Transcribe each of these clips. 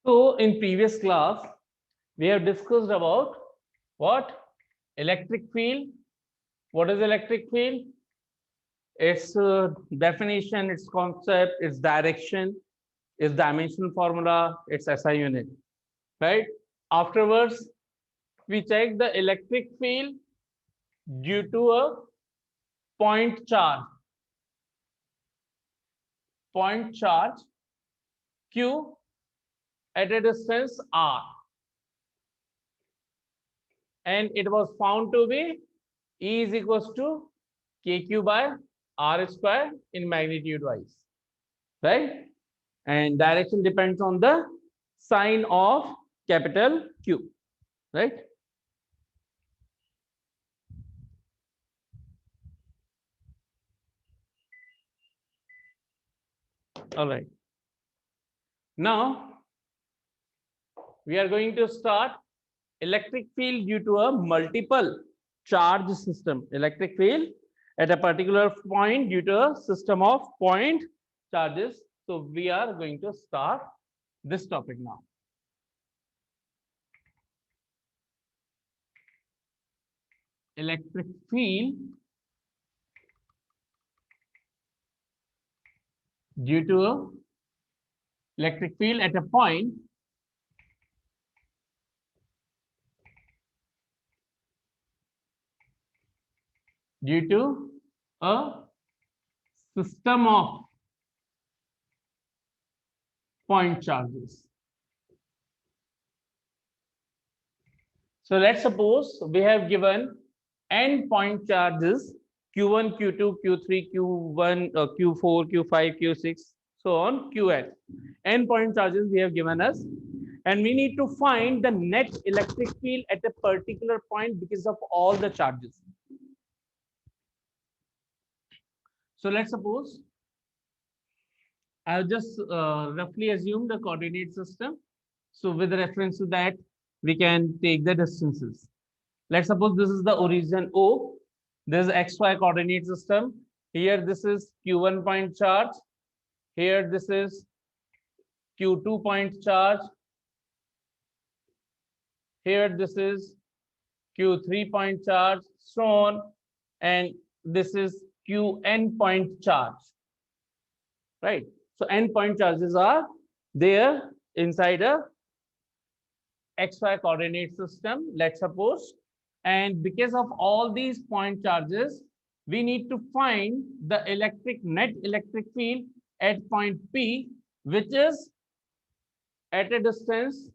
So in previous class, we have discussed about what? Electric field. What is electric field? Its definition, its concept, its direction, its dimensional formula, its SI unit, right? Afterwards, we check the electric field due to a point charge Q at a distance R, and it was found to be E is equals to KQ by R square in magnitude wise, right? And direction depends on the sign of capital Q, right? All right. Now we are going to start electric field due to a multiple charge system. Electric field at a particular point due to a system of point charges. So we are going to start this topic now. Electric field due to a electric field at a point due to a system of point charges. So let's suppose we have given n point charges Q1, Q2, Q3, Q1, Q4, Q5, Q6, so on, Qn. N point charges we have given us, and we need to find the net electric field at a particular point because of all the charges. So let's suppose I'll just roughly assume the coordinate system. So with reference to that, we can take the distances. Let's suppose this is the origin O. This is XY coordinate system. Here this is Q1 point charge. Here this is Q2 point charge. Here this is Q3 point charge, so on. And this is Qn point charge, right? So n point charges are there inside a XY coordinate system, let's suppose. And because of all these point charges, we need to find the net electric field at point P, which is at a distance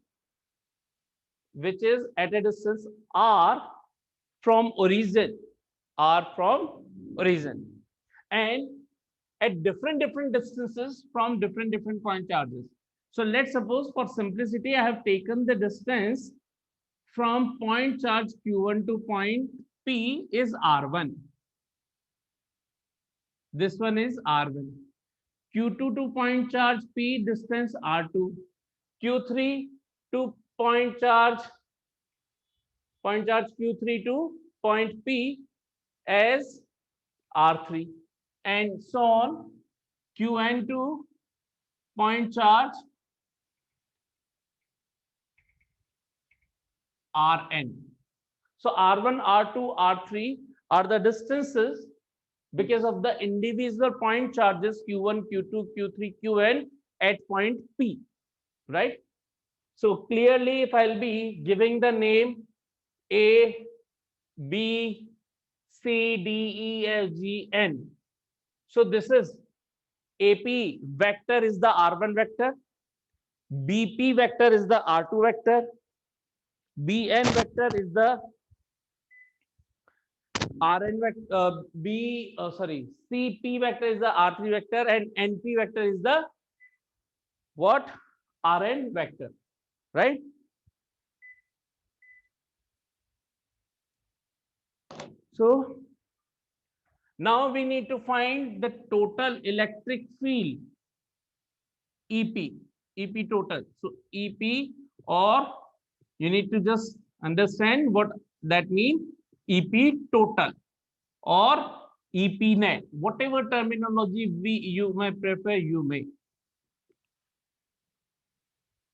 R from origin, and at different distances from different point charges. So let's suppose for simplicity, I have taken the distance from point charge Q1 to point P is R1. This one is R1. Q2 to point charge P distance R2. Q3 to point charge Q3 to point P as R3, and so on. Qn to point charge Rn. So R1, R2, R3 are the distances because of the individual point charges Q1, Q2, Q3, Qn at point P, right? So clearly, if I'll be giving the name A, B, C, D, E, F, G, N. So this is AP vector is the R1 vector, BP vector is the R2 vector, BN vector is the RN vector, CP vector is the R3 vector, and NP vector is the what? RN vector, right? So now we need to find the total electric field, EP total. So EP, or you need to just understand what that means, EP total or EP net, whatever terminology you may prefer, you may.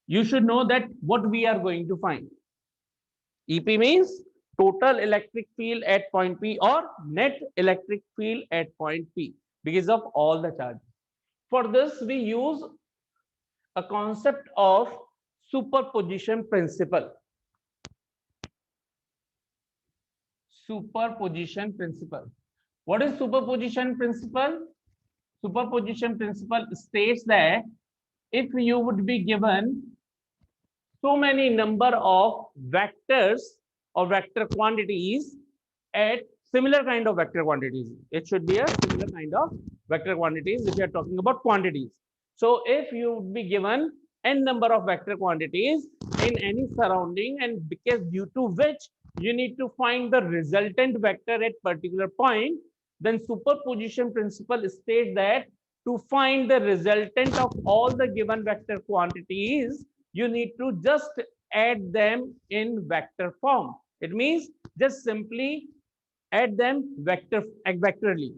you should know that what we are going to find. EP means total electric field at point P or net electric field at point P because of all the charges. For this, we use a concept of superposition principle. Superposition principle. What is superposition principle? Superposition principle states that if you would be given so many number of vectors or vector quantities at similar kind of vector quantities, it should be a similar kind of vector quantities if you are talking about quantities. So if you would be given n number of vector quantities in any surrounding, and because due to which you need to find the resultant vector at particular point, then superposition principle states that to find the resultant of all the given vector quantities, you need to just add them in vector form. It means just simply add them vectorally.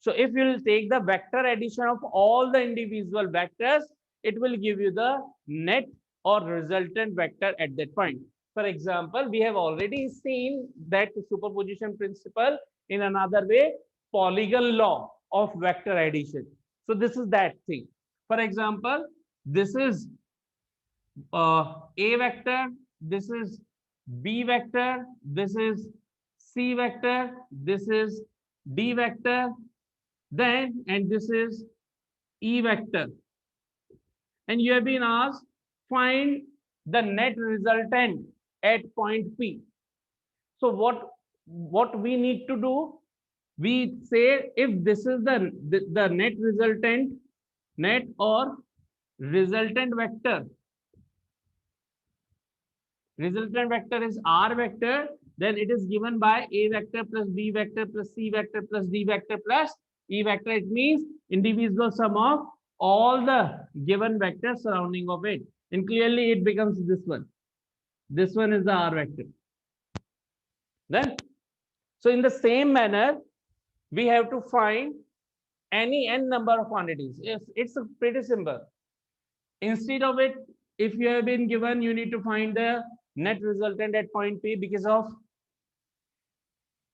So if you will take the vector addition of all the individual vectors, it will give you the net or resultant vector at that point. For example, we have already seen that superposition principle in another way, polygon law of vector addition. So this is that thing. For example, this is A vector, this is B vector, this is C vector, this is D vector, then, and this is E vector. And you have been asked, find the net resultant at point P. So what we need to do? We say if this is the net resultant, net or resultant vector is R vector, then it is given by A vector plus B vector plus C vector plus D vector plus E vector. It means individual sum of all the given vectors surrounding of it. And clearly it becomes this one. This one is the R vector. Then, so in the same manner, we have to find any n number of quantities. It's pretty simple. Instead of it, if you have been given, you need to find the net resultant at point P because of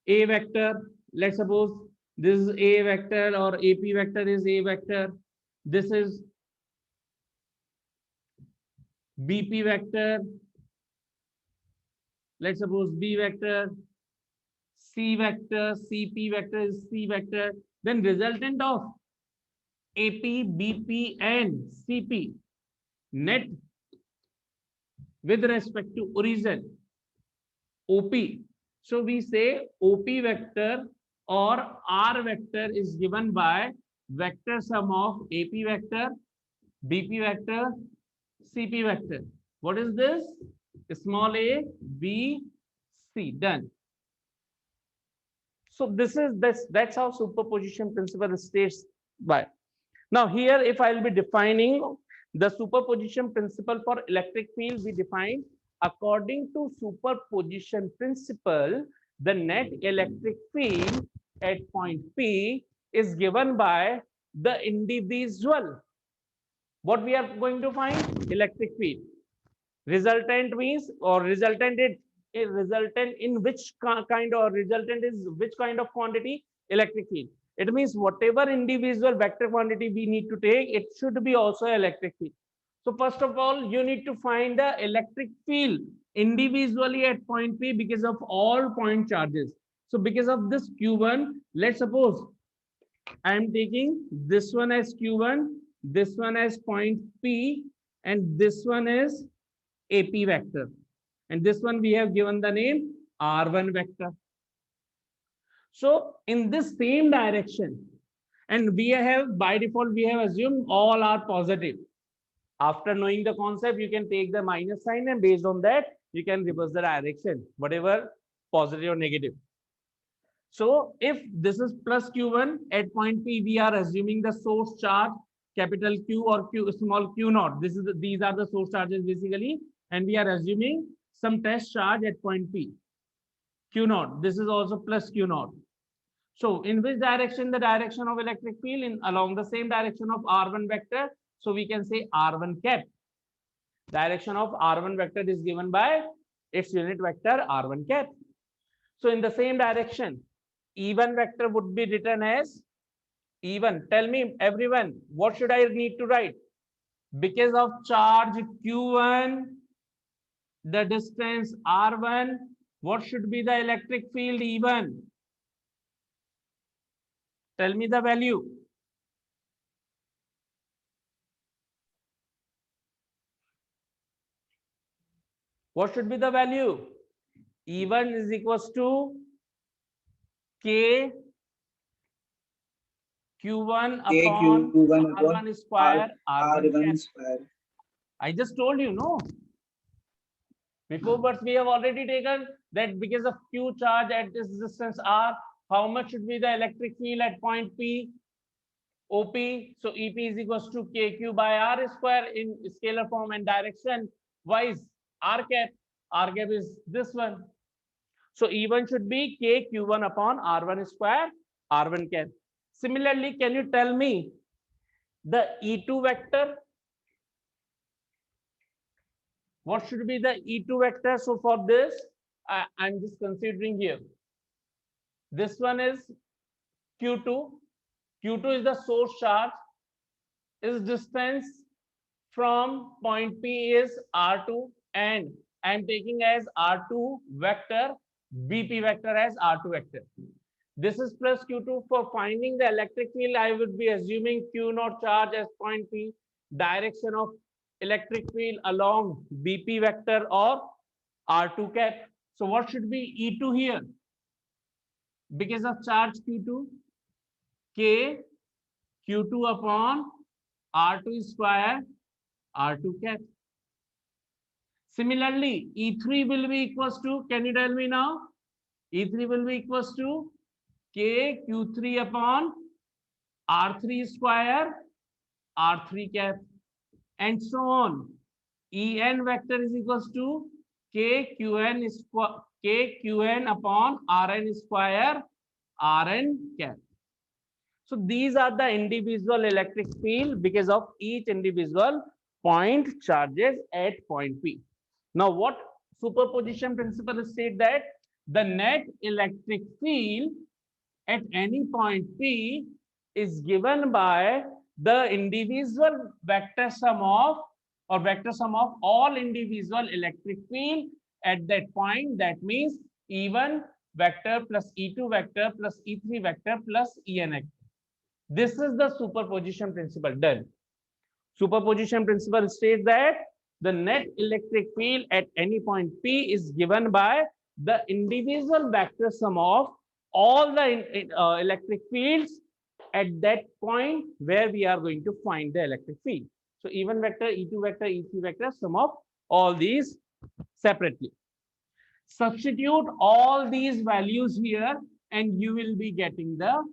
A vector. Let's suppose this is A vector or AP vector is A vector. This is BP vector. Let's suppose B vector, C vector, CP vector is C vector. Then resultant of AP, BP, and CP net with respect to origin OP. So we say OP vector or R vector is given by vector sum of AP vector, BP vector, CP vector. What is this? Small a, B, C. Done. So that's how superposition principle states by. Now here, if I will be defining the superposition principle for electric field, we define according to superposition principle, the net electric field at point P is given by the individual. What we are going to find? Electric field. Resultant means, or resultant in which kind, or resultant is which kind of quantity? Electric field. It means whatever individual vector quantity we need to take, it should be also electric field. So first of all, you need to find the electric field individually at point P because of all point charges. So because of this Q1, let's suppose I am taking this one as Q1, this one as point P, and this one is AP vector. And this one we have given the name R1 vector. So in this same direction, and we have by default, we have assumed all are positive. After knowing the concept, you can take the minus sign, and based on that, you can reverse the direction, whatever positive or negative. So if this is plus Q1 at point P, we are assuming the source charge capital Q or Q small q naught. These are the source charges basically, and we are assuming some test charge at point P. Q naught. This is also plus Q naught. So in which direction? The direction of electric field in along the same direction of R1 vector. So we can say R1 cap. Direction of r1 vector is given by its unit vector r1 cap. So in the same direction, E1 vector would be written as E1. Tell me everyone, what should I need to write? Because of charge Q1, the distance R1, what should be the electric field E1? Tell me the value. What should be the value? E1 is equals to K Q1 upon R1 square R1 cap. I just told you, no? Before, but we have already taken that because of Q charge at this distance R, how much should be the electric field at point P? OP. So EP is equals to KQ by R square in scalar form and direction wise. R cap. R cap is this one. So E1 should be KQ1 upon R1 square R1 cap. Similarly, can you tell me the E2 vector? What should be the E2 vector? So for this, I'm just considering here. This one is Q2. Q2 is the source charge. Its distance from point P is R2, and I'm taking as R2 vector, BP vector as R2 vector. This is plus Q2. For finding the electric field, I would be assuming Q0 charge as point P, direction of electric field along BP vector or R2 cap. So what should be E2 here? Because of charge Q2, K Q2 upon R2 square R2 cap. Similarly, E3 will be equals to, can you tell me now? E3 will be equals to K Q3 upon R3 square R3 cap, and so on. En vector is equals to KQN upon Rn square Rn cap. So these are the individual electric field because of each individual point charges at point P. Now what superposition principle state that the net electric field at any point P is given by the individual vector sum of all individual electric field at that point. That means E1 vector plus E2 vector plus E3 vector plus En vector. This is the superposition principle. Done. Superposition principle states that the net electric field at any point P is given by the individual vector sum of all the electric fields at that point where we are going to find the electric field. So E1 vector, E2 vector, E3 vector, sum of all these separately. Substitute all these values here and you will be getting the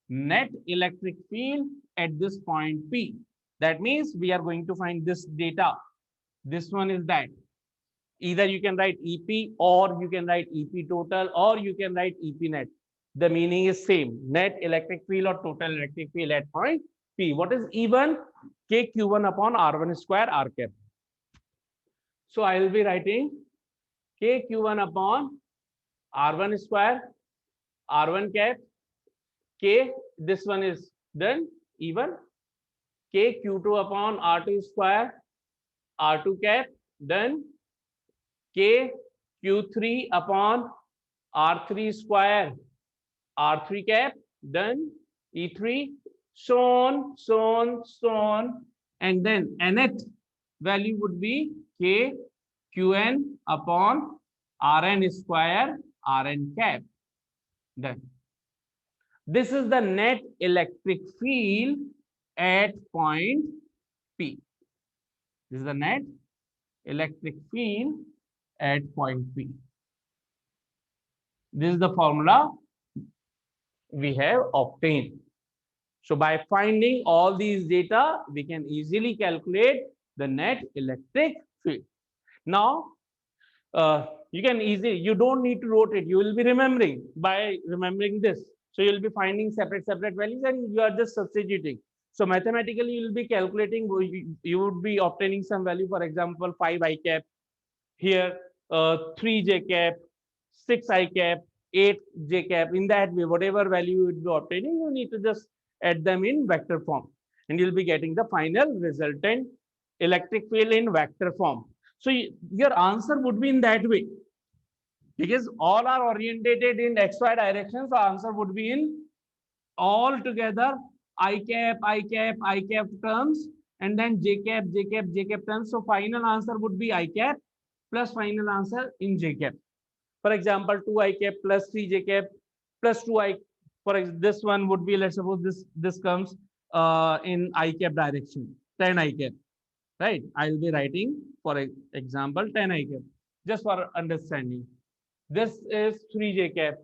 net electric field at this point P. That means we are going to find this data. This one is that. Either you can write EP or you can write EP total or you can write EP net. The meaning is same. Net electric field or total electric field at point P. What is E1? KQ1 upon R1 square R cap. So I will be writing KQ1 upon R1 square R1 cap. K, this one is done, E1. K Q2 upon R2 square R2 cap, done. K Q3 upon R3 square R3 cap, done. E3, so on, and then nth value would be K Qn upon Rn square Rn cap, done. This is the net electric field at point P. This is the net electric field at point P. This is the formula we have obtained. So by finding all these data, we can easily calculate the net electric field. Now, you can easily, you don't need to rotate, you will be remembering by remembering this. So you'll be finding separate values and you are just substituting. So mathematically, you will be calculating, you would be obtaining some value, for example, 5 I cap, here 3 J cap, 6 I cap, 8 J cap. In that way, whatever value you would be obtaining, you need to just add them in vector form, and you'll be getting the final resultant electric field in vector form. So your answer would be in that way, because all are orientated in XY direction. So answer would be in all together I cap terms, and then J cap terms. So final answer would be I cap plus final answer in J cap. For example, 2 I cap plus 3 J cap plus 2 I. This one would be, let's suppose this comes in I cap direction, 10 I cap, right? I'll be writing, for example, 10 I cap, just for understanding. This is 3 J cap.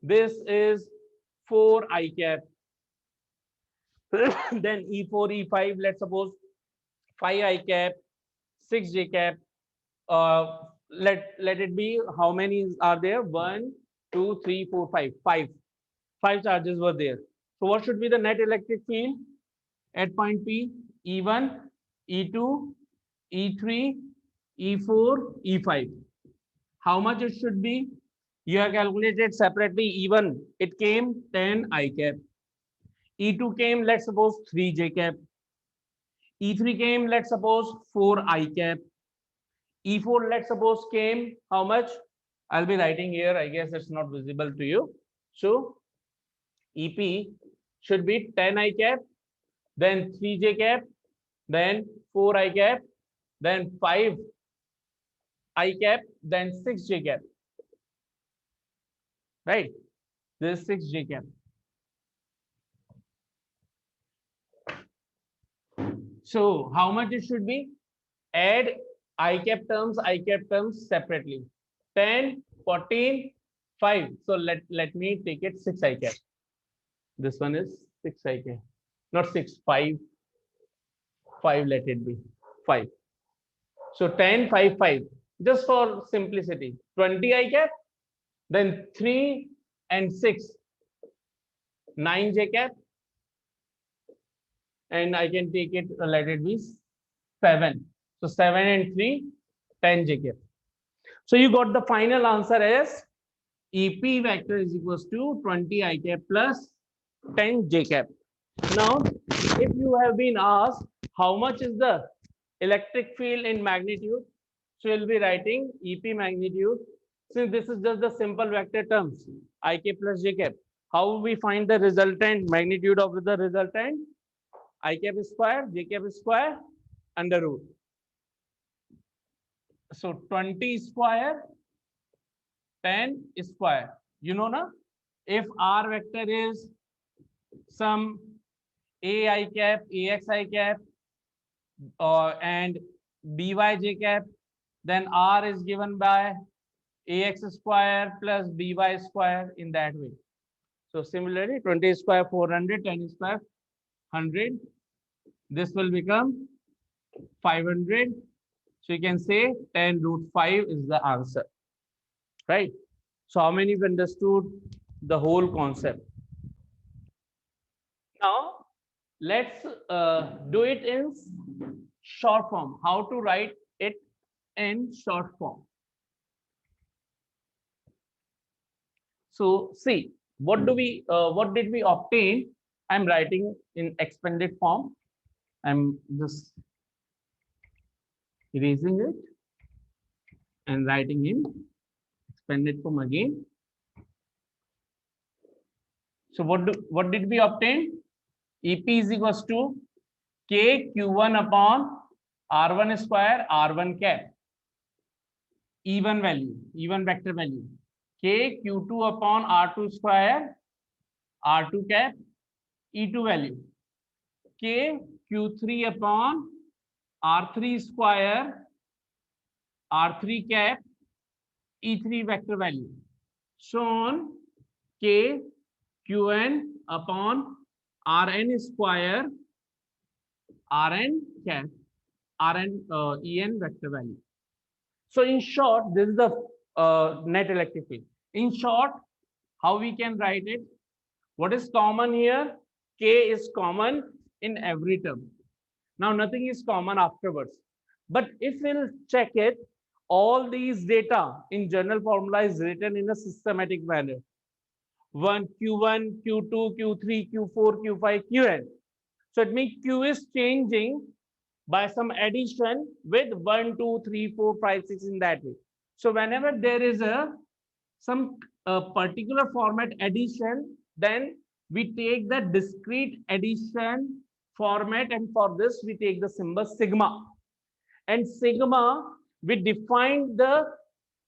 This is 4 I cap. Then E4, E5, let's suppose 5 I cap, 6 J cap. Let it be, how many are there? 1, 2, 3, 4, 5. Five charges were there. So what should be the net electric field at point P? E1, E2, E3, E4, E5. How much it should be? You have calculated separately. E1, it came 10 I cap. E2 came, let's suppose 3 J cap. E3 came, let's suppose 4 I cap. E4, let's suppose came how much? I'll be writing here. I guess it's not visible to you. So EP should be 10 I cap, then 3 J cap, then 4 I cap, then 5 I cap, then 6 J cap. Right? This is 6 J cap. So how much it should be? Add I cap terms separately. 10, 14, 5. So let me take it 6 I cap. This one is 6 I cap. Not 6, 5. 5, let it be 5. So 10, 5, 5. Just for simplicity. 20 I cap. Then 3 and 6. 9 J cap. And I can take it, let it be 7. So 7 and 3, 10 J cap. So you got the final answer as EP vector is equals to 20 I cap plus 10 J cap. Now, if you have been asked how much is the electric field in magnitude, so you'll be writing EP magnitude. Since this is just the simple vector terms, I cap plus J cap. How we find the resultant magnitude of the resultant? I cap square, J cap square, under root. So 20 square, 10 square. You know, na? If R vector is some A I cap, AX I cap, and BY J cap, then R is given by AX square plus BY square in that way. So similarly, 20 square 400, 10 square 100. This will become 500. So you can say 10 root 5 is the answer, right? So how many have understood the whole concept? Now, let's do it in short form. How to write it in short form? So see, what did we obtain? I'm writing in expanded form. I'm just erasing it and writing in expanded form again. So what did we obtain? EP is equals to K Q1 upon R1 square R1 cap. E1 value, E1 vector value. K Q2 upon R2 square R2 cap. E2 value. K Q3 upon R3 square R3 cap. E3 vector value. Shown K Qn upon Rn square Rn cap Rn En vector value. So in short, this is the net electric field. In short, how we can write it? What is common here? K is common. in every term. Now nothing is common afterwards. But if we'll check it, all these data in general formula is written in a systematic manner. 1, Q1, Q2, Q3, Q4, Q5, Qn. So it means Q is changing by some addition with 1, 2, 3, 4, 5, 6 in that way. So whenever there is some particular format addition, then we take the discrete addition format, and for this we take the symbol sigma. And sigma, we define the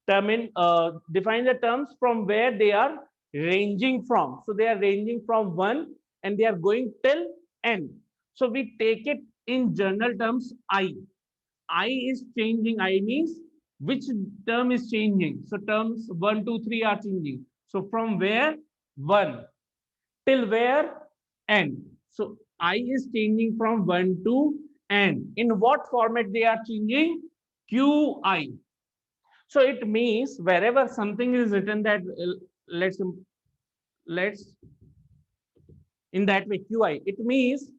define the terms from where they are ranging from. So they are ranging from 1 and they are going till n. So we take it in general terms I. I is changing. I means which term is changing. So terms 1, 2, 3 are changing. So from where 1 till where n. So I is changing from 1 to n. In what format they are changing? Qi. So it means wherever something is written that let's in that way Qi, it means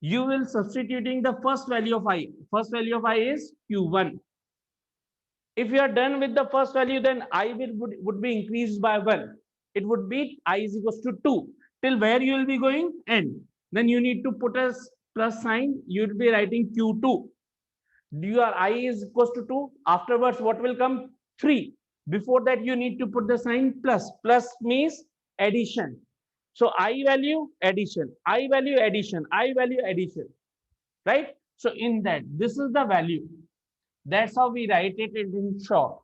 you will substituting the first value of I. First value of I is Q1. If you are done with the first value, then I would be increased by 1. It would be I is equals to 2. Till where you will be going? N. Then you need to put a plus sign. You will be writing Q2. Your I is equals to 2. Afterwards, what will come? 3. Before that, you need to put the sign plus. Plus means addition. So I value addition, I value addition, I value addition, right? So in that, this is the value. That's how we write it in short.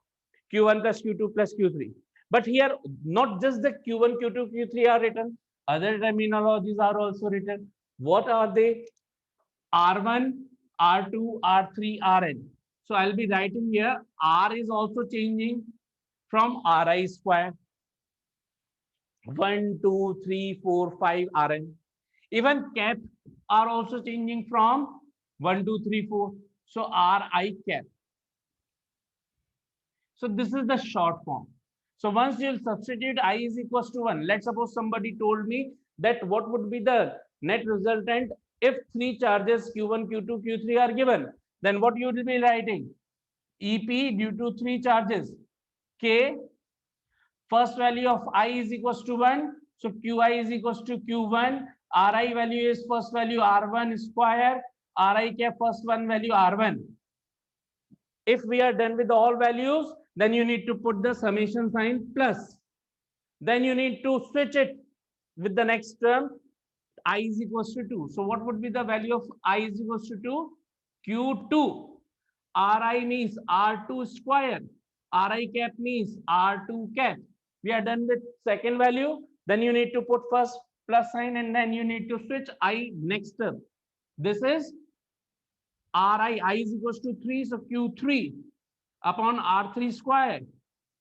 Q1 plus Q2 plus Q3. But here, not just the Q1, Q2, Q3 are written. Other terminologies are also written. What are they? R1, R2, R3, Rn. So I'll be writing here, R is also changing from Ri square. 1, 2, 3, 4, 5 Rn. Even cap are also changing from 1, 2, 3, 4. So Ri cap. So this is the short form. So once you'll substitute I is equals to 1, let's suppose somebody told me that what would be the net resultant if 3 charges Q1, Q2, Q3 are given. Then what you will be writing? EP due to 3 charges. K, first value of I is equals to 1. So Qi is equals to Q1. Ri value is first value R1 square. Ri cap first one value R1. If we are done with all values, then you need to put the summation sign plus. Then you need to switch it with the next term. I is equals to 2. So what would be the value of I is equals to 2? Q2. Ri means R2 square. Ri cap means R2 cap. We are done with second value. Then you need to put first plus sign and then you need to switch I next term. This is Ri, I is equals to 3. So Q3 upon R3 square,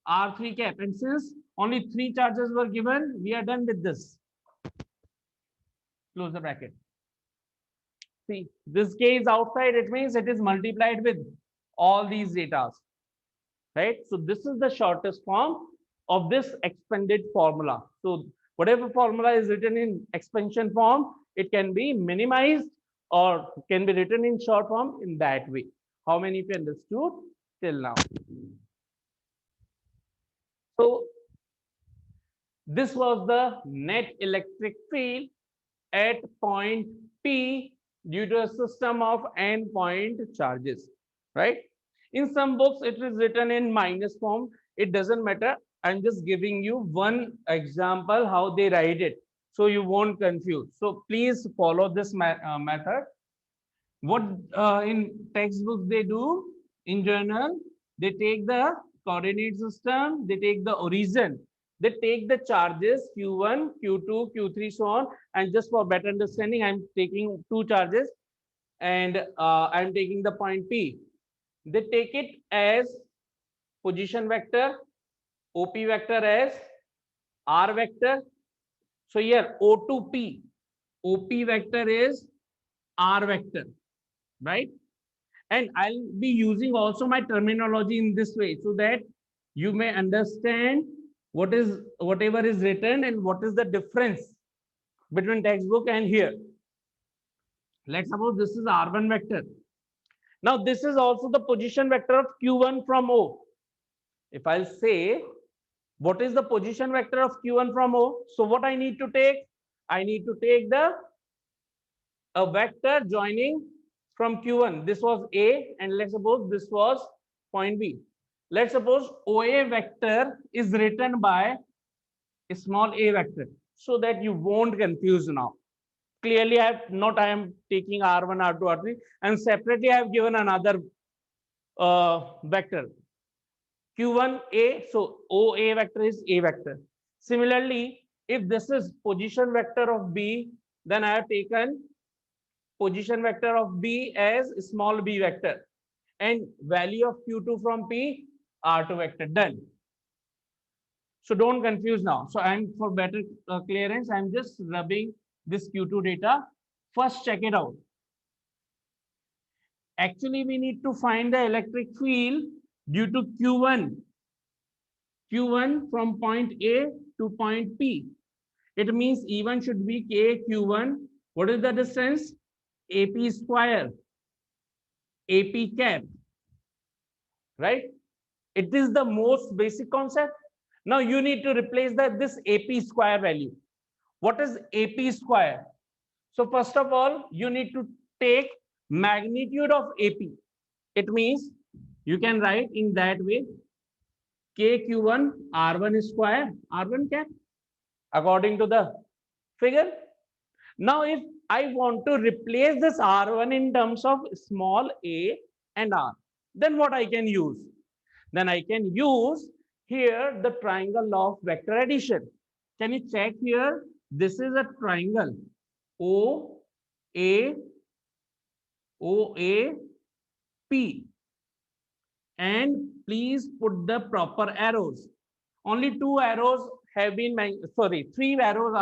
R3 cap. And since only 3 charges were given, we are done with this. Close the bracket. See, this K is outside. It means it is multiplied with all these data. Right? So this is the shortest form of this expanded formula. So whatever formula is written in expansion form, it can be minimized or can be written in short form in that way. How many of you understood till now? So this was the net electric field at point P due to a system of n point charges, right? In some books, it is written in minus form. It doesn't matter. I'm just giving you one example how they write it, so you won't confuse. So please follow this method. What in textbooks they do in journal, they take the coordinate system, they take the origin, they take the charges Q1, Q2, Q3, so on. And just for better understanding, I'm taking 2 charges and I'm taking the point P. They take it as position vector, OP vector as R vector. So here O to P, OP vector is R vector, right? And I'll be using also my terminology in this way so that you may understand what is whatever is written and what is the difference between textbook and here. Let's suppose this is R1 vector. Now this is also the position vector of Q1 from O. If I'll say what is the position vector of Q1 from O, so what I need to take? I need to take a vector joining from Q1. This was A, and let's suppose this was point B. Let's suppose OA vector is written by a small a vector, so that you won't confuse now. Clearly, I am taking R1, R2, R3, and separately I have given another vector Q1 A. So OA vector is A vector. Similarly, if this is position vector of B, then I have taken position vector of B as small b vector, and value of Q2 from P, R2 vector. Done. So don't confuse now. So I'm, for better clearance, I'm just rubbing this Q2 data. First, check it out. Actually, we need to find the electric field due to Q1. Q1 from point A to point P. It means E1 should be K Q1. What is the distance? AP square. AP cap. Right? It is the most basic concept. Now you need to replace this AP square value. What is AP square? So first of all, you need to take magnitude of AP. It means you can write in that way, KQ1 R1 square, R1 cap, according to the figure. Now, if I want to replace this R1 in terms of small a and R, then what I can use? Then I can use here the triangle law of vector addition. Can you check here? This is a triangle O, A, O, A, P. And please put the proper arrows. Only two arrows have been mentioned, sorry, three arrows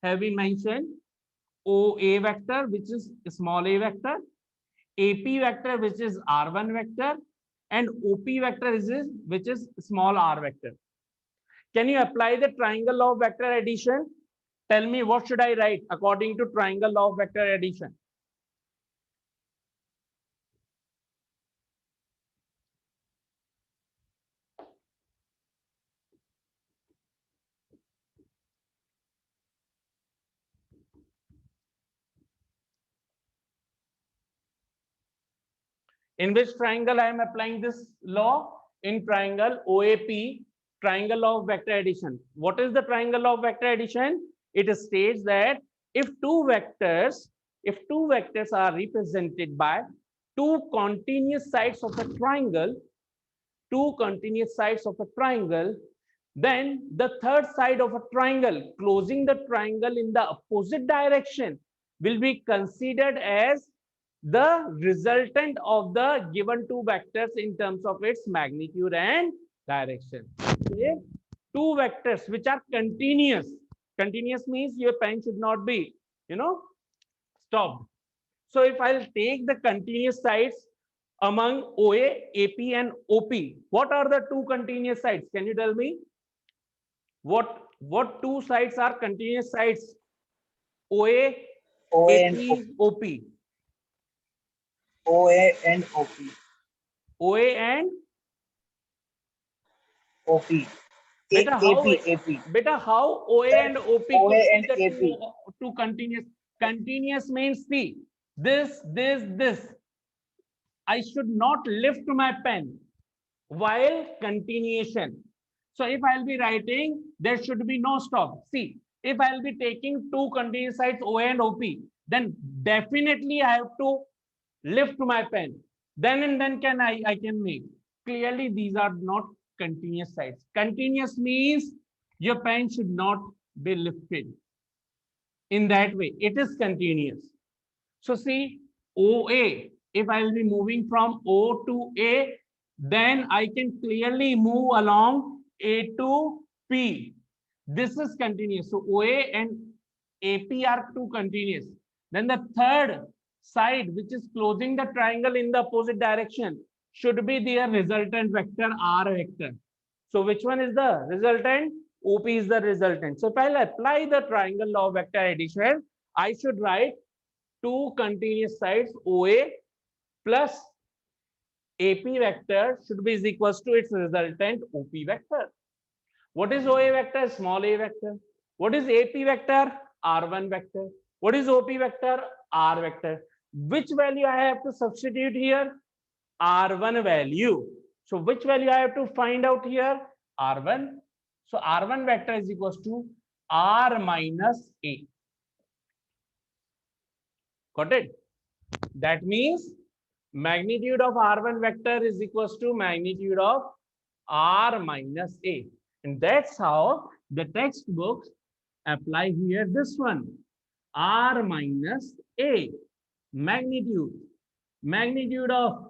have been mentioned. OA vector, which is small a vector, AP vector, which is R1 vector, and OP vector which is small r vector. Can you apply the triangle law of vector addition? Tell me, what should I write according to triangle law of vector addition? In which triangle I am applying this law? In triangle OAP, triangle law of vector addition. What is the triangle law of vector addition? It states that if two vectors are represented by two continuous sides of a triangle, then the third side of a triangle closing the triangle in the opposite direction will be considered as the resultant of the given two vectors in terms of its magnitude and direction. Okay? Two vectors which are continuous. Continuous means your pen should not be, stopped. So if I'll take the continuous sides among OA, AP, and OP, what are the two continuous sides? Can you tell me? What two sides are continuous sides? OA, AP, and OP. OA and OP. OA and OP. Beta, how OA and OP OA and could be AP. the two continuous? Continuous means, see, this. I should not lift my pen while continuation. So if I'll be writing, there should be no stop. See, if I'll be taking two continuous sides OA and OP, then definitely I have to lift my pen. Then and then I can make. Clearly, these are not continuous sides. Continuous means your pen should not be lifted. In that way, it is continuous. So see, OA, if I will be moving from O to A, then I can clearly move along A to P. This is continuous. So OA and AP are two continuous. Then the third side, which is closing the triangle in the opposite direction, should be their resultant vector, R vector. So which one is the resultant? OP is the resultant. So if I'll apply the triangle law of vector addition, I should write two continuous sides OA plus AP vector should be is equals to its resultant OP vector. What is OA vector? Small a vector. What is AP vector? R1 vector. What is OP vector? R vector. Which value I have to substitute here? R1 value. So which value I have to find out here? R1. So R1 vector is equals to R minus A. Got it? That means magnitude of R1 vector is equals to magnitude of R minus A. And that's how the textbooks apply here this one. R minus A. Magnitude. Magnitude of